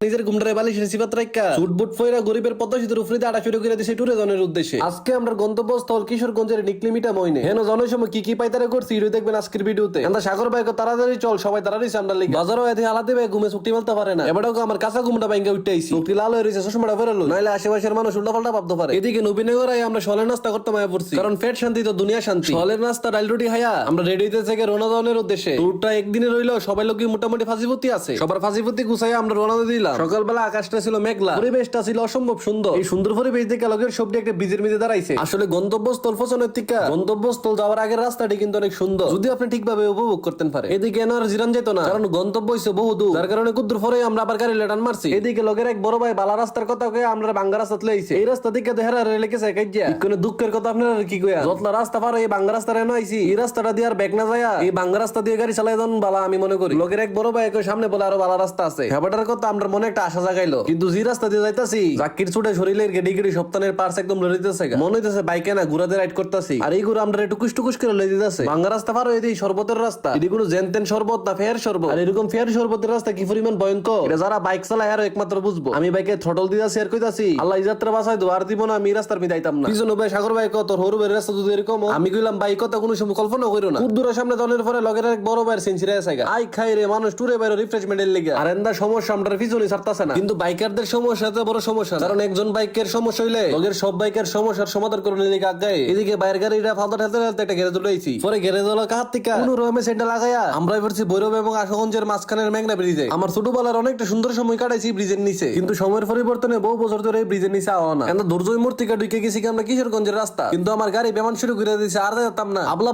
নিজের ঘুমটারে বালিশের সিবাত রাখা সুটবুট ফয়রা গরিবের পদ্মা সেতুর উপরে আড়া শুরু করে দিয়েছে ট্যুরিজমের উদ্দেশ্যে। আজকে আমরা গন্তব্যস্থল কিশোরগঞ্জের নিকলিমিটা মইনে হেন জনসময় কি কি পাইতারে করছি এটা দেখবেন আজকের ভিডিওতে। আমরা সাগর ভাই তাড়াতাড়ি চল, সবাই তাড়াতাড়ি আমরা লিখি বাজারও এতে আলাদা ভাই ঘুমে চুক্তি বলতে পারে না। এবারও আমার কাঁচা ঘুমটা ভাঙ্গা উঠতে আইছি, মুক্তি লাল হয়ে রয়েছে, চশমাটা ফেরালো, নাইলে আশেপাশের মানুষ উল্টা পাল্টা ভাবতে পারে। এদিকে নবীনগরায় আমরা সলের নাস্তা করতে মায়া পড়ছি, কারণ পেট শান্তি তো দুনিয়া শান্তি। সলের নাস্তা ডাল রুটি খাইয়া আমরা রেডি হইতে থেকে রওনা দেওয়ার উদ্দেশ্যে। ট্যুরটা একদিনে রইলো, সবাই লোক মোটামুটি ফাঁসিপতি আছে, সবার ফাঁসিপতি গুছাইয়া আমরা রওনা দিলাম। সকালবেলা আকাশটা ছিল মেঘলা, পরিবেশটা ছিল অসম্ভব সুন্দর। এই সুন্দর পরিবেশ দেখে লোকের সবটি একটা ব্রিজের মধ্যে দাঁড়াইছে। আসলে গন্তব্যস্থল পৌঁছানোর থেকে গন্তব্যস্থল যাওয়ার আগের রাস্তাটি কিন্তু অনেক সুন্দর, যদি আপনি ঠিকভাবে উপভোগ করতেন পারে। এদিকে আর জিরান যেত না, কারণ গন্তব্য হইছে বহু দূর, যার কারণে কুদ্দুর পরে আমরা আবার গাড়ি লেটান মারছি। এদিকে লোকের এক বড় ভাই বালা রাস্তার কথা কয়ে আমরা বাঙ্গা রাস্তা লইছে। এই রাস্তা দিকে দেহরা রেলেকেছে কাইজা কোনো দুঃখের কথা আপনারা কি কইয়া যতলা রাস্তা পার এই বাঙ্গা রাস্তা রেনো আইছি। এই রাস্তাটা দিয়ে আর ব্যাক না যায়, এই বাঙ্গা রাস্তা দিয়ে গাড়ি চালাই যান বালা আমি মনে করি। লোকের এক বড় ভাই সামনে বলে আরো বালা রাস্তা আছে, হেবাটার কথা আমরা মনে একটা আশা জাগাইলো। কিন্তু যে রাস্তা দিয়ে যাইতাছি জাকির ছুটে শরীরের গেডি গেডি সপ্তাহের পার্স একদম লড়িতেছে, মনে হইতেছে বাইকে না ঘুরাতে রাইড করতেছি। আর এই ঘুরে আমরা টুকুস টুকুস করে লই দিতেছে। বাঙ্গা রাস্তা পার হয়ে দিই শরবতের রাস্তা, এটি কোনো জেনতেন শরবত না ফেয়ার শরবত। আর এরকম ফেয়ার শরবতের রাস্তা কি পরিমাণ ভয়ঙ্কর, এটা যারা বাইক চালায় আর একমাত্র বুঝবো। আমি বাইকে থ্রটল দিতেছি আর কইতাছি আল্লাহ এই যাত্রা বাঁচাই দো, আর দিব না আমি রাস্তার মধ্যে আইতাম না। পিছনে ভাই সাগর ভাই কত হরু বের রাস্তা যদি এরকম আমি কইলাম বাইক কথা কোনো সময় কল্পনা কইরো না। খুব দূরের সামনে দলের পরে লগের এক বড় ভাইয়ের সেঞ্চুরি আছে, আই খাই রে মানুষ টুরে বাইরে রিফ্রেশমেন্টের লেগে। আর এন্ডা সমস্যা আমরা পিছনে ছাড়তাছে না, কিন্তু বাইকারদের সমস্যা এত বড় সমস্যা, কারণ একজন বাইকের সমস্যা হইলে লগের সব বাইকের সমস্যার সমাধান করে নিলে আগায়। এদিকে বাইরের গাড়িটা ফালতু ঠেলতে ঠেলতে একটা গ্যারেজ লইছি, পরে গ্যারেজ হলো কাহাত থেকে কোন রকমে সেন্টার লাগাইয়া আমরা পড়ছি ভৈরব এবং আশুগঞ্জের মাঝখানের মেঘনা ব্রিজে। আমার ছোটবেলার অনেকটা সুন্দর সময় কাটাইছি ব্রিজের নিচে, কিন্তু সময়ের পরিবর্তনে বহু বছর ধরে এই ব্রিজের নিচে আওয়া না। দুর্জয় মূর্তিকা ঢুকে গেছি আমরা কিশোরগঞ্জের রাস্তা, কিন্তু আমার গাড়ি বেমান শুরু করে দিয়েছে, আর যেতাম না। আবলা